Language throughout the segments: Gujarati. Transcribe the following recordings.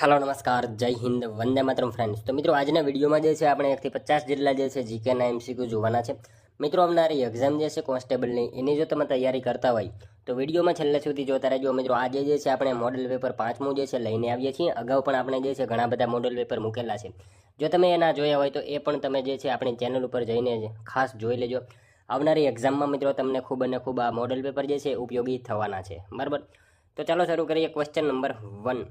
हेलो नमस्कार जय हिंद वंदे मातरम फ्रेंड्स। तो मित्रों आज विडियो में આપણે 1 થી 50 જેટલા જીકેના એમસીક્યુ જોવાના છે। મિત્રો આવનારી એક્ઝામ જે છે કોન્સ્ટેબલની એની જો તમે તૈયારી કરતા હોય તો વિડીયોમાં છેલ્લે સુધી જોતા રહેજો। મિત્રો આજે જે છે આપણે મોડલ પેપર 5મું જે છે લઈને આવીએ છીએ। અગાઉ પણ આપણે જે છે ઘણા બધા મોડલ પેપર મૂકેલા છે। જો તમે એ ના જોયા હોય તો એ પણ તમે જે છે આપણી ચેનલ ઉપર જઈને ખાસ જોઈ લેજો। આવનારી એક્ઝામમાં મિત્રો તમને ખૂબ અને ખૂબ આ મોડલ પેપર જે છે ઉપયોગી થવાના છે, બરાબર। તો ચાલો શરૂ કરીએ। Question number 1।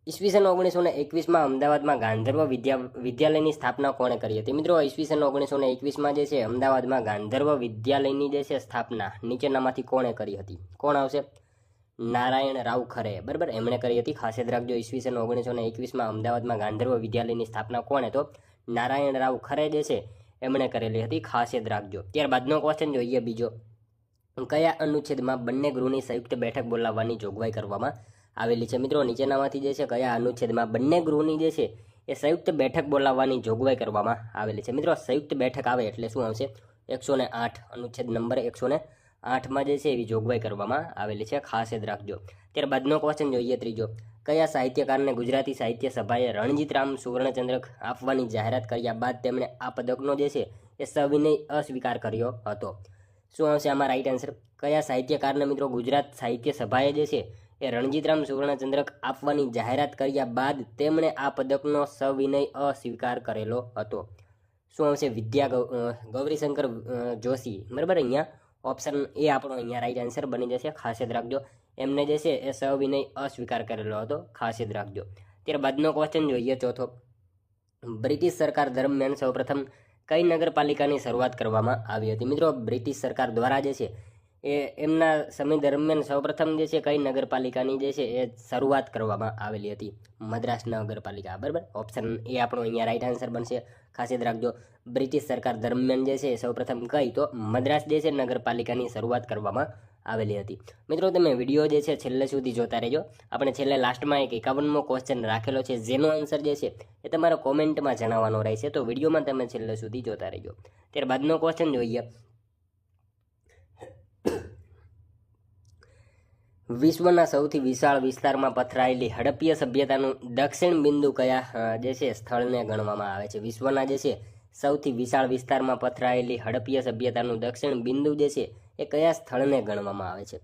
ઈસવીસન 1921 અમદાવાદમાં ગાંધર્વ વિદ્યાલયની સ્થાપના કોણે કરી હતી? મિત્રો ઈસવીસન 1921 જે છે અમદાવાદમાં ગાંધર્વ વિદ્યાલયની જે છે સ્થાપના નીચેનામાંથી કોણે કરી હતી? કોણ આવશે? નારાયણ રાવ ખરે, બરાબર, એમણે કરી હતી। ખાસ યાદ રાખજો, ઈસવીસન 1921 અમદાવાદમાં ગાંધર્વ વિદ્યાલયની સ્થાપના કોણે? તો નારાયણ રાવ ખરે જે છે એમણે કરેલી હતી, ખાસ યાદ રાખજો। ત્યારબાદનો ક્વેશ્ચન જોઈએ બીજો। કયા અનુચ્છેદમાં બંને ગૃહની સંયુક્ત બેઠક બોલાવવાની જોગવાઈ કરવામાં આવેલી છે? મિત્રો નીચેનામાંથી જે છે કયા અનુચ્છેદમાં બંને ગૃહની જે છે એ સંયુક્ત બેઠક બોલાવવાની જોગવાઈ કરવામાં આવેલી છે? મિત્રો સંયુક્ત બેઠક આવે એટલે શું આવશે? 108 અનુચ્છેદ નંબર 108માં જે છે એવી જોગવાઈ કરવામાં આવેલી છે, ખાસ યાદ રાખજો। ત્યારબાદનો ક્વેશ્ચન જોઈએ ત્રીજો। કયા સાહિત્યકારને ગુજરાતી સાહિત્ય સભાએ રણજીતરામ સુવર્ણચંદ્રક આપવાની જાહેરાત કર્યા બાદ તેમણે આ પદકનો જે છે એ સવિનય અસ્વીકાર કર્યો હતો? શું આવશે આમાં રાઈટ આન્સર? કયા સાહિત્યકારને મિત્રો ગુજરાત સાહિત્ય સભાએ જે છે એ રણજીતરામ સુવર્ણચંદ્રક આપવાની જાહેરાત કર્યા બાદ તેમણે આ પદકનો સવિનય અસ્વીકાર કરેલો હતો? શું આવશે? ગૌરીશંકર જોશી, બરાબર। અહીંયા ઓપ્શન એ આપણો અહીંયા રાઈટ આન્સર બની જશે, ખાસ યાદ રાખજો। એમને જે છે એ સવિનય અસ્વીકાર કરેલો હતો, ખાસ યાદ રાખજો। ત્યારબાદનો ક્વેશ્ચન જોઈએ ચોથો। બ્રિટિશ સરકાર દરમિયાન સૌપ્રથમ કઈ નગરપાલિકાની શરૂઆત કરવામાં આવી હતી? મિત્રો બ્રિટિશ સરકાર દ્વારા જે છે એ એમના સમય દરમિયાન સૌપ્રથમ જે છે કઈ નગરપાલિકાની જે છે એ શરૂઆત કરવામાં આવેલી હતી? મદ્રાસ નગરપાલિકા, બરાબર। ઓપ્શન એ આપણો અહીંયા રાઈટ આન્સર બનશે, ખાસ યાદ રાખજો। બ્રિટિશ સરકાર દરમિયાન જે છે સૌપ્રથમ કઈ? તો મદ્રાસ જે છે નગરપાલિકાની શરૂઆત કરવામાં આવેલી હતી। મિત્રો તમે વિડીયો જે છે છેલ્લે સુધી જોતા રહેજો। આપણે છેલ્લે લાસ્ટમાં એક 51મો ક્વેશ્ચન રાખેલો છે જેનો આન્સર જે છે એ તમારે કોમેન્ટમાં જણાવવાનો રહેશે, તો વિડીયોમાં તમે છેલ્લે સુધી જોતા રહેજો। ત્યારબાદનો ક્વેશ્ચન જોઈએ। વિશ્વના સૌથી વિશાળ વિસ્તારમાં પથરાયેલી હડપ્પીય સભ્યતાનું દક્ષિણ બિંદુ કયા જે છે સ્થળને ગણવામાં આવે છે? વિશ્વના જે છે સૌથી વિશાળ વિસ્તારમાં પથરાયેલી હડપ્પીય સભ્યતાનું દક્ષિણ બિંદુ જે છે એ કયા સ્થળને ગણવામાં આવે છે?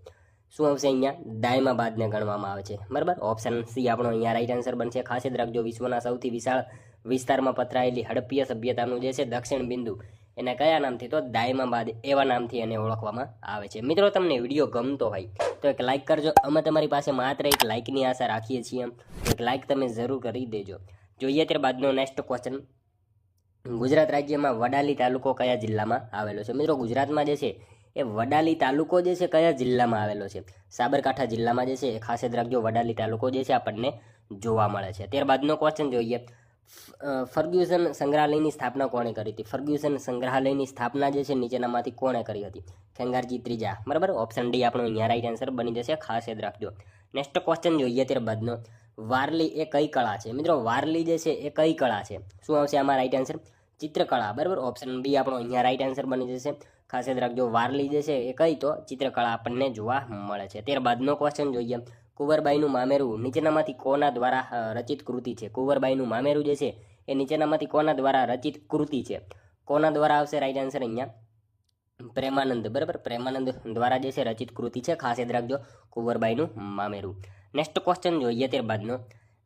શું આવશે અહીંયા? દાયમાબાદને ગણવામાં આવે છે, બરાબર। ઓપ્શન સી આપણો અહીંયા રાઈટ આન્સર બનશે, ખાસ યાદ રાખજો। વિશ્વના સૌથી વિશાળ વિસ્તારમાં પથરાયેલી હડપ્પીય સભ્યતાનું જે છે દક્ષિણ બિંદુ એને કયા નામથી? તો દાયમાબાદ એવા નામથી એને ઓળખવામાં આવે છે। મિત્રો તમને વિડીયો ગમતો હોય તો એક લાઇક કરજો। અમે તમારી પાસે માત્ર એક લાઇકની આશા રાખીએ છીએ, એક લાઇક તમે જરૂર કરી દેજો। જોઈએ ત્યારબાદનો નેક્સ્ટ ક્વેશ્ચન। ગુજરાત રાજ્યમાં વડાલી તાલુકો કયા જિલ્લામાં આવેલો છે? મિત્રો ગુજરાતમાં જે છે એ વડાલી તાલુકો જે છે કયા જિલ્લામાં આવેલો છે? સાબરકાંઠા જિલ્લામાં જે છે એ ખાસ યાદ રાખજો, વડાલી તાલુકો જે છે આપણને જોવા મળે છે। ત્યારબાદનો ક્વેશ્ચન જોઈએ। ફર્ગ્યુસન સંગ્રહાલયની સ્થાપના કોણે કરી હતી? ફર્ગ્યુસન સંગ્રહાલયની સ્થાપના જે છે નીચેનામાંથી કોણે કરી હતી? ખેંગારજી ત્રીજા, બરાબર। ઓપ્શન ડી આપણો અહીંયા રાઈટ આન્સર બની જશે, ખાસ યાદ રાખજો। નેક્સ્ટ ક્વેશ્ચન જોઈએ ત્યારબાદનો। વારલી એ કઈ કળા છે? મિત્રો વારલી જે છે એ કઈ કળા છે? શું આવશે આમાં રાઈટ આન્સર? ચિત્રકળા, બરાબર। ઓપ્શન બી આપણો અહીંયા રાઈટ આન્સર બની જશે, ખાસ યાદ રાખજો। વારલી જે છે એ કઈ? તો ચિત્રકળા આપણને જોવા મળે છે। ત્યારબાદનો ક્વેશ્ચન જોઈએ। કુંવરબાઈનું મામેરું નીચેનામાંથી કોના દ્વારા રચિત કૃતિ છે? કુંવરબાઈનું મામેરું જે છે એ નીચેનામાંથી કોના દ્વારા રચિત કૃતિ છે? કોના દ્વારા આવશે રાઈટ આન્સર અહીંયા? પ્રેમાનંદ, બરાબર। પ્રેમાનંદ દ્વારા જે છે રચિત કૃતિ છે, ખાસ યાદ રાખજો, કુંવરબાઈનું મામેરું। નેક્સ્ટ ક્વેશ્ચન જોઈએ ત્યારબાદનો।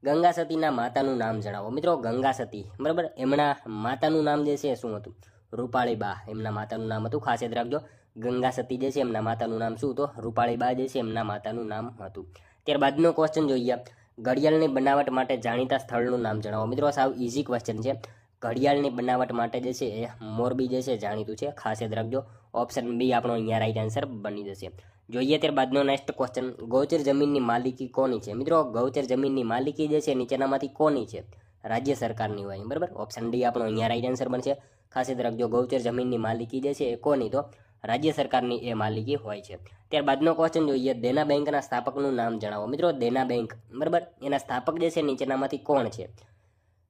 ગંગા સતીના માતાનું નામ જણાવો? મિત્રો ગંગા સતી, બરાબર, એમના માતાનું નામ જે છે શું હતું? રૂપાળીબા એમના માતાનું નામ હતું, ખાસ યાદ રાખજો। ગંગા સતી જે છે એમના માતાનું નામ શું? તો રૂપાળીબા જે છે એમના માતાનું નામ હતું। ત્યારબાદનો ક્વેશ્ચન જોઈએ। ઘડિયાળની બનાવટ માટે જાણીતા સ્થળનું નામ જણાવો? મિત્રો સાવ ઇઝી ક્વેશ્ચન છે। ઘડિયાળની બનાવટ માટે જે છે એ મોરબી જે છે જાણીતું છે, ખાસ યાદ રાખજો। ઓપ્શન બી આપણો અહીંયા રાઈટ આન્સર બની જશે। જોઈએ ત્યારબાદનો નેક્સ્ટ ક્વેશ્ચન। ગૌચર જમીનની માલિકી કોની છે? મિત્રો ગૌચર જમીનની માલિકી જે છે નીચેનામાંથી કોની છે? રાજ્ય સરકારની હોય, બરાબર। ઓપ્શન ડી આપણો અહીંયા રાઈટ આન્સર બનશે, ખાસ યાદ રાખજો। ગૌચર જમીનની માલિકી જે છે એ કોની? તો રાજ્ય સરકારની એ માલિકી હોય છે। ત્યારબાદનો ક્વેશ્ચન જોઈએ। દેના બેંકના સ્થાપકનું નામ જણાવો? મિત્રો દેના બેંક, બરાબર, એના સ્થાપક જે છે નીચેનામાંથી કોણ છે?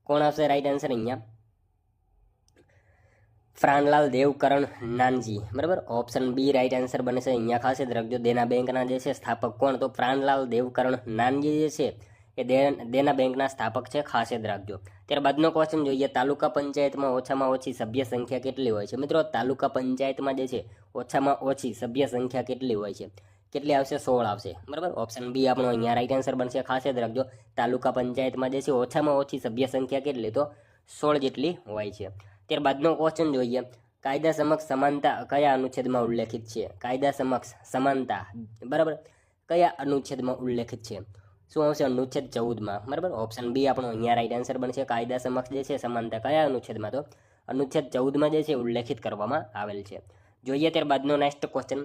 કોણ આવશે રાઈટ આન્સર અહીંયા? ફ્રાનલાલ દેવકરણ નાનજી, બરાબર। ઓપ્શન બી રાઈટ આન્સર બનશે અહીંયા, ખાસ યાદ રાખજો। દેના બેંકના જે છે સ્થાપક કોણ? તો ફ્રાનલાલ દેવકરણ નાનજી જે છે એ દેના બેંકના સ્થાપક છે, ખાસ યાદ રાખજો. ત્યારબાદનો ક્વેશ્ચન જોઈએ, તાલુકા પંચાયતમાં ઓછામાં ઓછી સભ્ય સંખ્યા કેટલી હોય છે? મિત્રો તાલુકા પંચાયતમાં જે છે ઓછામાં ઓછી સભ્ય સંખ્યા કેટલી હોય છે? કેટલી આવશે? 16 આવશે. બરાબર, ઓપ્શન બી આપણો અહીંયા રાઈટ આન્સર બનશે. ખાસ યાદ રાખજો, તાલુકા પંચાયતમાં જે છે ઓછામાં ઓછી સભ્ય સંખ્યા કેટલી? તો 16 જેટલી હોય છે. ત્યારબાદનો ક્વેશ્ચન જોઈએ, કાયદા સમક્ષ સમાનતા કયા અનુચ્છેદમાં ઉલ્લેખિત છે? કાયદા સમક્ષ સમાનતા, બરાબર, કયા અનુચ્છેદમાં ઉલ્લેખિત છે? શું આવશે? અનુચ્છેદ 14માં. બરાબર, ઓપ્શન બી આપણો અહીંયા રાઈટ આન્સર બનશે. કાયદા સમક્ષ જે છે સમાનતા કયા અનુચ્છેદમાં? તો અનુચ્છેદ 14માં જે છે ઉલ્લેખિત કરવામાં આવેલ છે. જોઈએ ત્યારબાદનો નેક્સ્ટ ક્વેશ્ચન,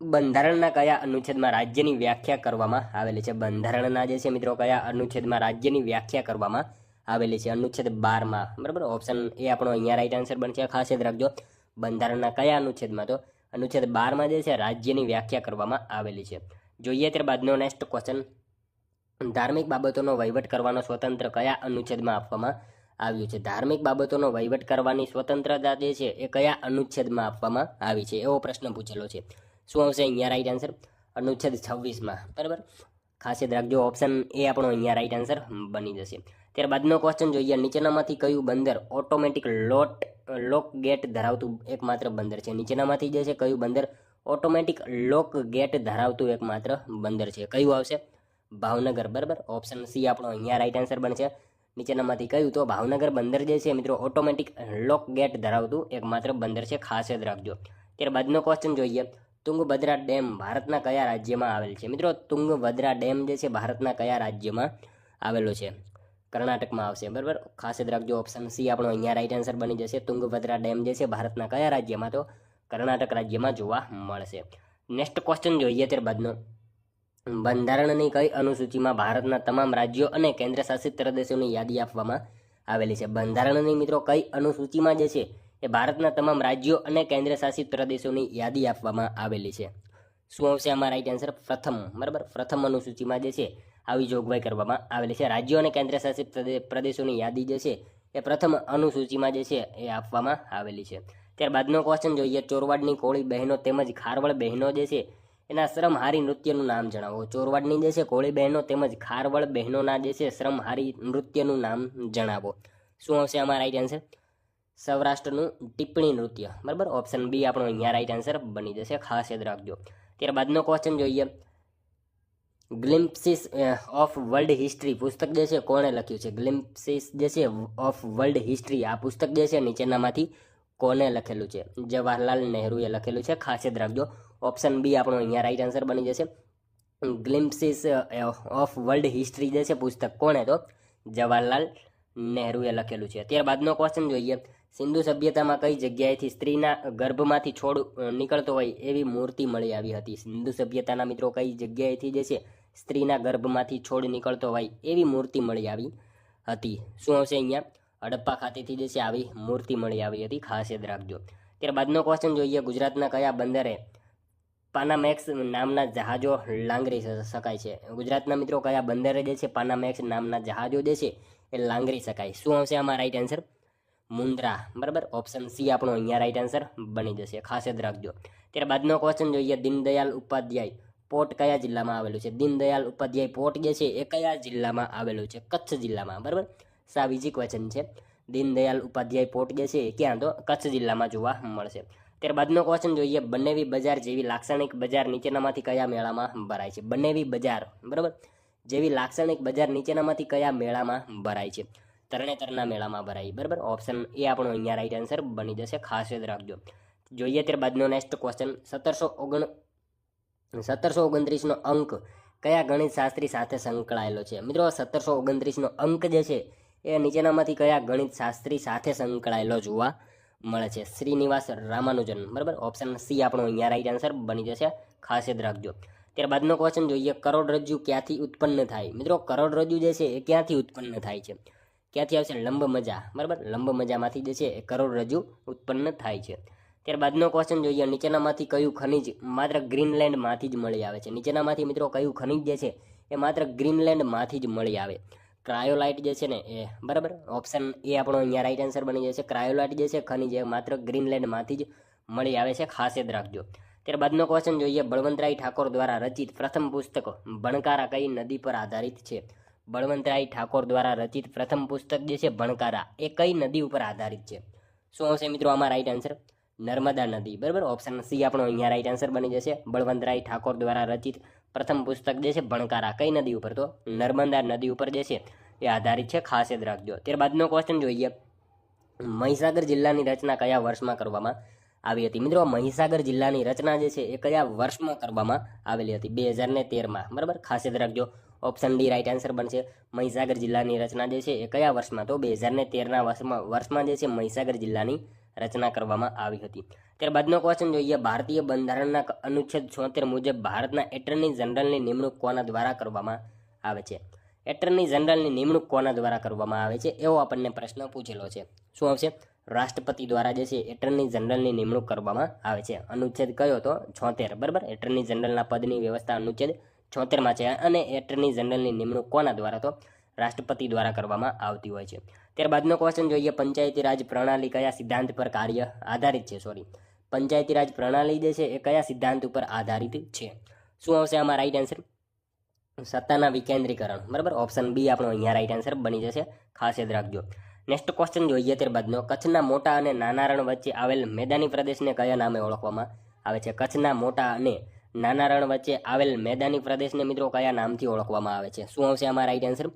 બંધારણના કયા અનુચ્છેદમાં રાજ્યની વ્યાખ્યા કરવામાં આવેલી છે? બંધારણના જે છે મિત્રો કયા અનુચ્છેદમાં રાજ્યની વ્યાખ્યા કરવામાં આવેલી છે? અનુચ્છેદ 12માં. બરાબર, ઓપ્શન એ આપણો અહીંયા રાઈટ આન્સર બનશે. ખાસ યાદ રાખજો, બંધારણના કયા અનુચ્છેદમાં? તો અનુચ્છેદ 12માં જે છે રાજ્યની વ્યાખ્યા કરવામાં આવેલી છે. જોઈએ ત્યારબાદનો નેક્સ્ટ ક્વેશ્ચન, ધાર્મિક બાબતોનો વહીવટ કરવાનો સ્વતંત્ર કયા અનુચ્છેદમાં આપવામાં આવ્યું છે? ધાર્મિક બાબતોનો વહીવટ કરવાની સ્વતંત્રતા જે છે એ કયા અનુચ્છેદમાં આપવામાં આવી છે? એવો પ્રશ્ન પૂછેલો છે. શું આવશે અહીંયા રાઈટ આન્સર? અનુચ્છેદ 26માં. બરાબર, ખાસ યાદ રાખજો, ઓપ્શન એ આપણો અહીંયા રાઈટ આન્સર બની જશે. ત્યારબાદનો ક્વેશ્ચન જોઈએ, નીચેનામાંથી કયું બંદર ઓટોમેટિક લોક ગેટ ધરાવતું એકમાત્ર બંદર છે? નીચેનામાંથી જે છે કયું બંદર ઓટોમેટિક લોક ગેટ ધરાવતું એકમાત્ર બંદર છે? કયું આવશે? ભાવનગર. બરાબર, ઓપ્શન સી આપણો અહીંયા રાઈટ આન્સર બનશે. નીચેનામાંથી કયું? તો ભાવનગર બંદર જે છે મિત્રો ઓટોમેટિક લોક ગેટ ધરાવતું એકમાત્ર બંદર છે. ખાસ યાદ રાખજો. ત્યારબાદનો ક્વેશ્ચન જોઈએ, તુંગભદ્રા ડેમ ભારતના કયા રાજ્યમાં આવેલ છે? મિત્રો તુંગભદ્રા ડેમ જે છે ભારતના કયા રાજ્યમાં આવેલો છે? કર્ણાટકમાં આવશે. બરાબર, ખાસ યાદ રાખજો, ઓપ્શન સી આપણો અહીંયા રાઈટ આન્સર બની જશે. તુંગભદ્રા ડેમ જે છે ભારતના કયા રાજ્યમાં? તો કર્ણાટક રાજ્યમાં જોવા મળશે. નેક્સ્ટ ક્વેશ્ચન જોઈએ ત્યારબાદનો, બંધારણની કઈ અનુસૂચિમાં ભારતના તમામ રાજ્યો અને કેન્દ્રશાસિત પ્રદેશોની યાદી આપવામાં આવેલી છે? બંધારણની મિત્રો કઈ અનુસૂચિમાં જે છે એ ભારતના તમામ રાજ્યો અને કેન્દ્રશાસિત પ્રદેશોની યાદી આપવામાં આવેલી છે? શું આવશે આમાં રાઈટ આન્સર? પ્રથમ. બરાબર, પ્રથમ અનુસૂચિમાં જે છે આવી જોગવાઈ કરવામાં આવેલી છે. રાજ્યો અને કેન્દ્રશાસિત પ્રદેશોની યાદી જે છે એ પ્રથમ અનુસૂચિમાં જે છે એ આપવામાં આવેલી છે. ત્યારબાદનો ક્વેશ્ચન જોઈએ, ચોરવાડની કોળી બહેનો તેમજ ખારવળ બહેનો જે છે એના શ્રમહારી નૃત્યનું નામ જણાવો. ચોરવાડની જે છે કોળી બહેનો તેમજ ખારવળ બહેનોના જે છે શ્રમહારી નૃત્યનું નામ જણાવો. શું આવશે આમાં રાઈટ આન્સર? સૌરાષ્ટ્રનું ટિપ્પણી નૃત્ય. બરાબર, ઓપ્શન બી આપણો અહીંયા રાઈટ આન્સર બની જશે. ખાસ યાદ રાખજો. ત્યારબાદનો ક્વેશ્ચન જોઈએ, ગ્લિમ્પ્સીસ ઓફ વર્લ્ડ હિસ્ટ્રી પુસ્તક જે છે કોણે લખ્યું છે? ગ્લિમ્પ્સીસ જે છે ઓફ વર્લ્ડ હિસ્ટ્રી આ પુસ્તક જે છે નીચેનામાંથી કોને લખેલું છે? જવાહરલાલ નહેરુએ લખેલું છે. ખાસ યાદ રાખજો, ઓપ્શન બી આપણો અહીંયા રાઈટ આન્સર બની જશે. ગ્લિમ્પ્સીસ ઓફ વર્લ્ડ હિસ્ટ્રી જે છે પુસ્તક કોણે? તો જવાહરલાલ નહેરુએ લખેલું છે. ત્યારબાદનો ક્વેશ્ચન જોઈએ, સિંધુ સભ્યતામાં કઈ જગ્યાએથી સ્ત્રીના ગર્ભમાંથી છોડ નીકળતો હોય એવી મૂર્તિ મળી આવી હતી? સિંધુ સભ્યતાના મિત્રો કઈ જગ્યાએથી જે છે સ્ત્રીના ગર્ભમાંથી છોડ નીકળતો હોય એવી મૂર્તિ મળી આવી હતી? શું આવશે અહીંયા? હડપ્પા ખાતેથી જે છે આવી મૂર્તિ મળી આવી હતી. ખાસ યાદ રાખજો. ત્યારબાદનો ક્વેશ્ચન જોઈએ, ગુજરાતના કયા બંદરે પાનામેક્સ નામના જહાજો લાંગરી શકાય છે? ગુજરાતના મિત્રો કયા બંદરે જે છે પાનામેક્સ નામના જહાજો જે છે એ લાંગરી શકાય? શું આવશે આમાં રાઈટ આન્સર? મુન્દ્રા. બરાબર, ઓપ્શન સી આપણો અહીંયા રાઈટ આન્સર બની જશે. ખાસ યાદ રાખજો. ત્યારબાદનો ક્વેશ્ચન જોઈએ, દીનદયાલ ઉપાધ્યાય પોર્ટ કયા જિલ્લામાં આવેલું છે? દીનદયાલ ઉપાધ્યાય પોર્ટ જે છે એ કયા જિલ્લામાં આવેલું છે? કચ્છ જિલ્લામાં. બરાબર, સાવ ઇઝી ક્વેશ્ચન છે. દીનદયાલ ઉપાધ્યાય પોર્ટ જે છે એ ક્યાં? તો કચ્છ જિલ્લામાં જોવા મળશે. ત્યારબાદનો ક્વેશ્ચન જોઈએ, બનેવી બજાર જેવી લાક્ષણિક બજાર નીચેનામાંથી કયા મેળામાં ભરાય છે? બનેવી બજાર, બરાબર, જેવી લાક્ષણિક બજાર નીચેનામાંથી કયા મેળામાં ભરાય છે? તરણેતરના મેળામાં ભરાય. બરાબર, ઓપ્શન એ આપણો અહીંયા રાઈટ આન્સર બની જશે. ખાસ યાદ રાખજો. જોઈએ ત્યારબાદનો નેક્સ્ટ ક્વેશ્ચન, 1729નો અંક કયા ગણિત શાસ્ત્રી સાથે સંકળાયેલો છે? મિત્રો 1729નો અંક જે છે એ નીચેનામાંથી કયા ગણિત શાસ્ત્રી સાથે સંકળાયેલો જોવા મળે છે? શ્રીનિવાસ રામાનુજન. બરાબર, ઓપ્શન સી આપણો અહીંયા રાઈટ આન્સર બની જશે. ખાસ યાદ રાખજો. ત્યારબાદનો ક્વેશ્ચન જોઈએ, કરોડરજ્જુ ક્યાંથી ઉત્પન્ન થાય? મિત્રો કરોડરજ્જુ જે છે એ ક્યાંથી ઉત્પન્ન થાય છે? ક્યાંથી આવશે? લંબ મજા. બરાબર, લંબ મજામાંથી જે છે એ કરોડરજ્જુ ઉત્પન્ન થાય છે. ત્યારબાદનો ક્વેશ્ચન જોઈએ, નીચેનામાંથી કયું ખનિજ માત્ર ગ્રીનલેન્ડમાંથી જ મળી આવે છે? નીચેનામાંથી મિત્રો કયું ખનિજ જે છે એ માત્ર ગ્રીનલેન્ડમાંથી જ મળી આવે? ક્રાયોલાઇટ જે છે ને એ. બરાબર, ઓપ્શન એ આપણો અહીંયા રાઈટ આન્સર બની જશે. ક્રાયોલાઇટ જે છે ખનિજ એ માત્ર ગ્રીનલેન્ડમાંથી જ મળી આવે છે. ખાસ યાદ રાખજો. ત્યારબાદનો ક્વેશ્ચન જોઈએ, બળવંતરાય ઠાકોર દ્વારા રચિત પ્રથમ પુસ્તક ભણકારા કઈ નદી પર આધારિત છે? બળવંતરાય ઠાકોર દ્વારા રચિત પ્રથમ પુસ્તક જે છે ભણકારા એ કઈ નદી ઉપર આધારિત છે? શું આવશે મિત્રો આમાં રાઈટ આન્સર? નર્મદા નદી, બરાબર. ઓપ્શન સી આપણો અહીંયા રાઈટ આન્સર બની જશે. બળવંતરાય ઠાકોર દ્વારા રચિત પ્રથમ પુસ્તક જે છે ભણકારા કઈ નદી ઉપર? તો નર્મદા નદી ઉપર જે છે એ આધારિત છે, ખાસ યાદ રાખજો. ત્યારબાદનો ક્વેશ્ચન જોઈએ, મહીસાગર જિલ્લાની રચના કયા વર્ષમાં કરવામાં આવી હતી? મિત્રો મહીસાગર જિલ્લાની રચના જે છે એ કયા વર્ષમાં કરવામાં આવેલી હતી? 2013માં, બરાબર. ખાસ યાદ રાખજો. ઓપ્શન ડી રાઈટ આન્સર બનશે. મહીસાગર જિલ્લાની રચના જે છે એ કયા વર્ષમાં? તો 2013ના વર્ષમાં જે છે મહીસાગર જિલ્લાની રચના કરવામાં આવી હતી. ત્યારબાદનો ક્વેશ્ચન જોઈએ, ભારતીય બંધારણના અનુચ્છેદ 76 મુજબ ભારતના એટર્ની જનરલની નિમણૂક કોના દ્વારા કરવામાં આવે છે? એટર્ની જનરલની નિમણૂક કોના દ્વારા કરવામાં આવે છે એવો આપણને પ્રશ્ન પૂછેલો છે. શું આવશે? રાષ્ટ્રપતિ દ્વારા જે છે એટર્ની જનરલની નિમણૂક કરવામાં આવે છે. અનુચ્છેદ કયો? તો 76, બરાબર. એટર્ની જનરલના પદની વ્યવસ્થા અનુચ્છેદ 76માં છે અને એટર્ની જનરલની નિમણૂક કોના દ્વારા? તો રાષ્ટ્રપતિ દ્વારા કરવામાં આવતી હોય છે. ત્યારબાદનો ક્વેશ્ચન જોઈએ, પંચાયતી રાજ પ્રણાલી કયા સિદ્ધાંત પર કાર્ય આધારિત છે? પંચાયતી રાજ પ્રણાલી જે છે એ કયા સિદ્ધાંત ઉપર આધારિત છે? શું આવશે આમાં રાઈટ આન્સર? સત્તાના વિકેન્દ્રીકરણ, બરાબર. ઓપ્શન બી આપણો અહીંયા રાઈટ આન્સર બની જશે, ખાસ યાદ રાખજો. નેક્સ્ટ ક્વેશ્ચન જોઈએ ત્યારબાદનો, કચ્છના મોટા અને નાના રણ વચ્ચે આવેલ મેદાની પ્રદેશને કયા નામે ઓળખવામાં આવે છે? કચ્છના મોટા અને નાના રણ વચ્ચે આવેલ મેદાની પ્રદેશને મિત્રો કયા નામથી ઓળખવામાં આવે છે? શું આવશે આમાં રાઈટ આન્સર?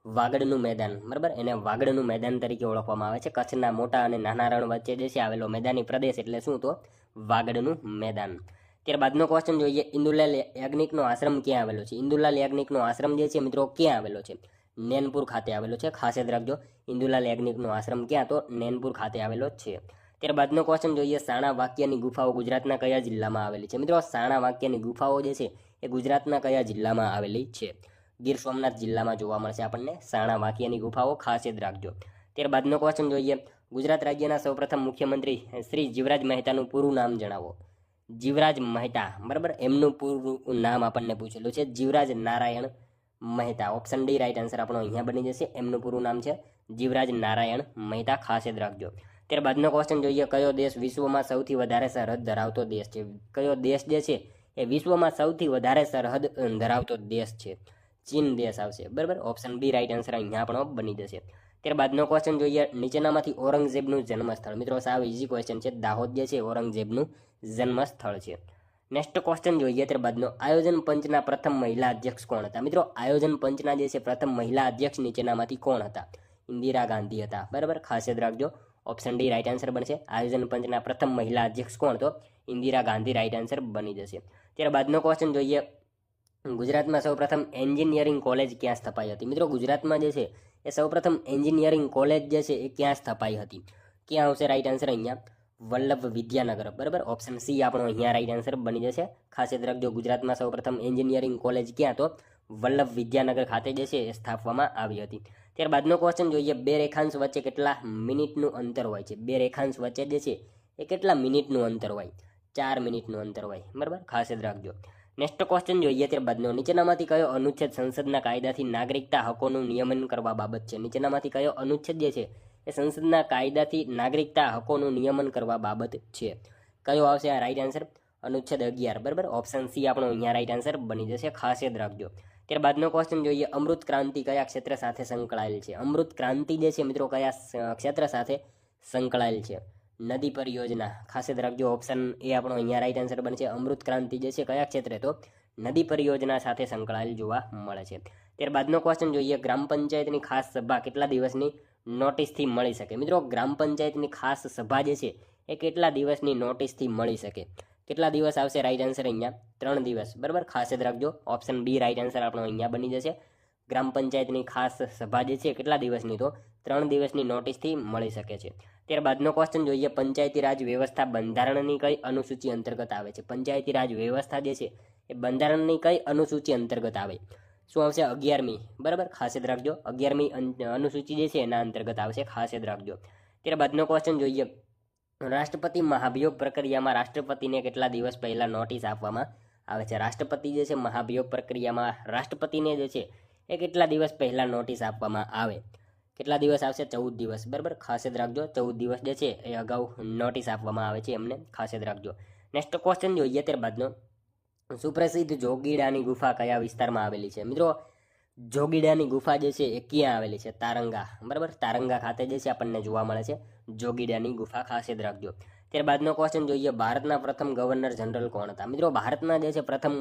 વાગડનું મેદાન, બરાબર. એને વાગડનું મેદાન તરીકે ઓળખવામાં આવે છે. કચ્છના મોટા અને નાના રણ વચ્ચે જે છે આવેલો મેદાની પ્રદેશ એટલે શું? તો વાગડનું મેદાન. ત્યારબાદનો ક્વેશ્ચન જોઈએ, ઇન્દુલાલ યાજ્ઞિકનો આશ્રમ ક્યાં આવેલો છે? ઇન્દુલાલ યાજ્ઞિકનો આશ્રમ જે છે મિત્રો ક્યાં આવેલો છે? નેનપુર ખાતે આવેલો છે, ખાસ યાદ રાખજો. ઇન્દુલાલ યાજ્ઞિકનો આશ્રમ ક્યાં? તો નેનપુર ખાતે આવેલો છે. ત્યારબાદનો ક્વેશ્ચન જોઈએ, સાણા વાક્યની ગુફાઓ ગુજરાતના કયા જિલ્લામાં આવેલી છે? મિત્રો સાણા વાક્યની ગુફાઓ જે છે એ ગુજરાતના કયા જિલ્લામાં આવેલી છે? ગીર સોમનાથ જિલ્લામાં જોવા મળશે આપણને સાણા વાક્યની ગુફાઓ, ખાસ યાદ રાખજો. ત્યારબાદનો ક્વેશ્ચન જોઈએ, ગુજરાત રાજ્યના સૌપ્રથમ મુખ્યમંત્રી શ્રી જીવરાજ મહેતાનું પૂરું નામ જણાવો. જીવરાજ મહેતા, બરાબર. એમનું પૂરું નામ આપણને પૂછેલું છે, Jivraj Narayan Mehta. Option D right answer આપણો અહીંયા બની જશે. એમનું પૂરું નામ છે જીવરાજ નારાયણ મહેતા, ખાસ યાદ રાખજો. ત્યારબાદનો ક્વેશ્ચન જોઈએ, કયો દેશ વિશ્વમાં સૌથી વધારે સરહદ ધરાવતો દેશ છે? કયો દેશ જે છે એ વિશ્વમાં સૌથી વધારે સરહદ ધરાવતો દેશ છે? ચીન દેશ આવશે, બરાબર. ઓપ્શન બી રાઈટ આન્સર અહીંયા આપણો બની જશે. ત્યારબાદનો ક્વેશ્ચન જોઈએ, નીચેનામાંથી ઔરંગઝેબનું જન્મસ્થળ? મિત્રો સાવ ઇઝી ક્વેશ્ચન છે. દાહોદ જે છે ઔરંગઝેબનું જન્મસ્થળ છે. નેક્સ્ટ ક્વેશ્ચન જોઈએ ત્યારબાદનો, આયોજન પંચના પ્રથમ મહિલા અધ્યક્ષ કોણ હતા? મિત્રો આયોજન પંચના જે છે પ્રથમ મહિલા અધ્યક્ષ નીચેનામાંથી કોણ હતા? ઇન્દિરા ગાંધી હતા, બરાબર. ખાસ યાદ રાખજો. ઓપ્શન ડી રાઈટ આન્સર બનશે. આયોજન પંચના પ્રથમ મહિલા અધ્યક્ષ કોણ? તો ઇન્દિરા ગાંધી રાઈટ આન્સર બની જશે. ત્યારબાદનો ક્વેશ્ચન જોઈએ, ગુજરાતમાં સૌપ્રથમ એન્જિનિયરિંગ કોલેજ ક્યાં સ્થપાઈ હતી? મિત્રો ગુજરાતમાં જે છે એ સૌપ્રથમ એન્જિનિયરિંગ કોલેજ જે છે એ ક્યાં સ્થપાઈ હતી? ક્યાં આવશે રાઈટ આન્સર? અહીંયા વલ્લભ વિદ્યાનગર, બરાબર. ઓપ્શન સી આપણો અહીંયા રાઈટ આન્સર બની જશે. ખાસ યાદ રાખજો, ગુજરાતમાં સૌપ્રથમ એન્જિનિયરિંગ કોલેજ ક્યાં? તો વલ્લભ વિદ્યાનગર ખાતે જે છે એ સ્થાપવામાં આવી હતી. ત્યારબાદનો ક્વેશ્ચન જોઈએ, બે રેખાંશ વચ્ચે કેટલા મિનિટનું અંતર હોય છે? બે રેખાંશ વચ્ચે જે છે એ કેટલા મિનિટનું અંતર હોય? 4 મિનિટનું અંતર હોય, બરાબર. ખાસ યાદ રાખજો. નેક્સ્ટ ક્વેશ્ચન જોઈએ ત્યારબાદનો, નીચેનામાંથી કયો અનુચ્છેદ સંસદના કાયદાથી નાગરિકતા હકોનું નિયમન કરવા બાબત છે? નીચેનામાંથી કયો અનુચ્છેદ જે છે એ સંસદના કાયદાથી નાગરિકતા હકોનું નિયમન કરવા બાબત છે? કયો આવશે આ રાઈટ આન્સર? અનુચ્છેદ 11, બરાબર. ઓપ્શન સી આપણો અહીંયા રાઈટ આન્સર બની જશે, ખાસ યાદ રાખજો. ત્યારબાદનો ક્વેશ્ચન જોઈએ, અમૃત ક્રાંતિ કયા ક્ષેત્ર સાથે સંકળાયેલ છે? અમૃત ક્રાંતિ જે છે મિત્રો કયા ક્ષેત્ર સાથે સંકળાયેલ છે? નદી પરિયોજના, ખાસ યાદ રાખજો. ઓપ્શન એ આપણો અહીંયા રાઈટ આન્સર બનશે. અમૃત ક્રાંતિ જે છે કયા ક્ષેત્રે? તો નદી પરિયોજના સાથે સંકળાયેલ જોવા મળે છે. ત્યારબાદનો ક્વેશ્ચન જોઈએ, ગ્રામ પંચાયતની ખાસ સભા કેટલા દિવસની નોટિસથી મળી શકે? મિત્રો ગ્રામ પંચાયતની ખાસ સભા જે છે એ કેટલા દિવસની નોટિસથી મળી શકે? કેટલા દિવસ આવશે રાઈટ આન્સર? અહીંયા 3 દિવસ, બરાબર. ખાસ યાદ રાખજો. ઓપ્શન બી રાઈટ આન્સર આપણો અહીંયા બની જશે. ગ્રામ પંચાયતની ખાસ સભા જે છે કેટલા દિવસની? તો 3 દિવસની નોટિસથી મળી શકે છે. ત્યારબાદનો ક્વેશ્ચન જોઈએ, પંચાયતી રાજ વ્યવસ્થા બંધારણની કઈ અનુસૂચિ અંતર્ગત આવે છે? પંચાયતી રાજ વ્યવસ્થા જે છે એ બંધારણની કઈ અનુસૂચિ અંતર્ગત આવે? શું આવશે? 11મી, બરાબર. ખાસ યાદ રાખજો. 11મી અનુસૂચિ જે છે એના અંતર્ગત આવશે, ખાસ યાદ રાખજો. ત્યારબાદનો ક્વેશ્ચન જોઈએ, રાષ્ટ્રપતિ મહાભિયોગ પ્રક્રિયામાં રાષ્ટ્રપતિને કેટલા દિવસ પહેલા નોટિસ આપવામાં આવે છે? રાષ્ટ્રપતિ જે છે મહાભિયોગ પ્રક્રિયામાં રાષ્ટ્રપતિને જે છે એ કેટલા દિવસ પહેલા નોટિસ આપવામાં આવે? કેટલા દિવસ આવશે? 14 દિવસ, બરાબર. ખાસ યાદ રાખજો. 14 દિવસ જે છે એ અગાઉ નોટિસ આપવામાં આવે છે એમને, ખાસ યાદ રાખજો. નેક્સ્ટ ક્વેશ્ચન જોઈએ ત્યારબાદનો, સુપ્રસિદ્ધ જોગીડાની ગુફા કયા વિસ્તારમાં આવેલી છે? મિત્રો જોગીડાની ગુફા જે છે એ ક્યાં આવેલી છે? તારંગા, બરાબર, તારંગા ખાતે જે છે આપણને જોવા મળે છે જોગીડાની ગુફા, ખાસ યાદ રાખજો. ત્યારબાદનો ક્વેશ્ચન જોઈએ, ભારતના પ્રથમ ગવર્નર જનરલ કોણ હતા? મિત્રો ભારતના જે છે પ્રથમ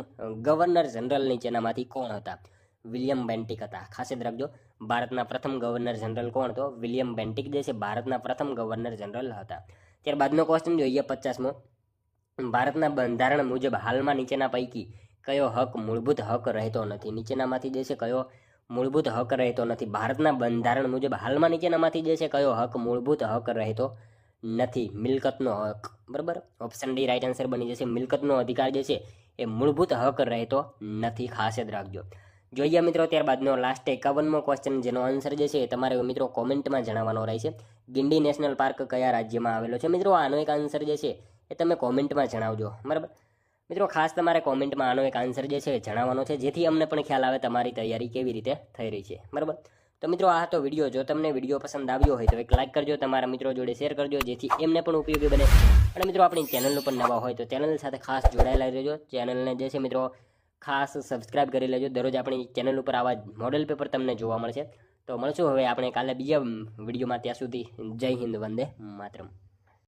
ગવર્નર જનરલ નીચેનામાંથી કોણ હતા? વિલિયમ બેન્ટિક હતા, ખાસ યાદ રાખજો. ભારતના પ્રથમ ગવર્નર જનરલ કોણ હતો? વિલિયમ બેન્ટિક જે છે ભારતના પ્રથમ ગવર્નર જનરલ હતા. ત્યારબાદનો ક્વેશ્ચન જોઈએ 50મો, ભારતના બંધારણ મુજબ હાલમાં નીચેના પૈકી કયો હક મૂળભૂત હક રહેતો નથી? નીચેનામાંથી જે છે કયો મૂળભૂત હક રહેતો નથી? ભારતના બંધારણ મુજબ હાલમાં નીચેનામાંથી જે છે કયો હક મૂળભૂત હક રહેતો નથી? મિલકતનો હક, બરાબર, ઓપ્શન ડી રાઈટ આન્સર બની જશે. મિલકતનો અધિકાર જે છે એ મૂળભૂત હક રહેતો નથી, ખાસ યાદ રાખજો. જોઈએ મિત્રો ત્યારબાદનો લાસ્ટ 51મો ક્વેશ્ચન, જેનો આન્સર જે છે એ તમારે મિત્રો કોમેન્ટમાં જણાવવાનો રહેશે. ગિંડી નેશનલ પાર્ક કયા રાજ્યમાં આવેલો છે? મિત્રો આનો એક આન્સર જે છે એ તમે કોમેન્ટમાં જણાવજો, બરાબર. મિત્રો ખાસ તમારે કોમેન્ટમાં આનો એક આન્સર જે છે એ જણાવવાનો છે, જેથી અમને પણ ખ્યાલ આવે તમારી તૈયારી કેવી રીતે થઈ રહી છે, બરાબર. તો મિત્રો આ હતો વિડીયો. જો તમને વિડીયો પસંદ આવ્યો હોય તો એક લાઇક કરજો, તમારા મિત્રો જોડે શેર કરજો, જેથી એમને પણ ઉપયોગી બને. અને મિત્રો આપણી ચેનલ ઉપર નવા હોય તો ચેનલ સાથે ખાસ જોડાયેલા રહેજો. ચેનલને જે છે મિત્રો ખાસ સબસ્ક્રાઇબ કરી લેજો. દરરોજ આપણી ચેનલ ઉપર આવા મોડેલ પેપર તમને જોવા મળશે. તો મળશું હવે આપણે કાલે બીજા વિડીયોમાં. ત્યાં સુધી જય હિન્દ, વંદે માતરમ.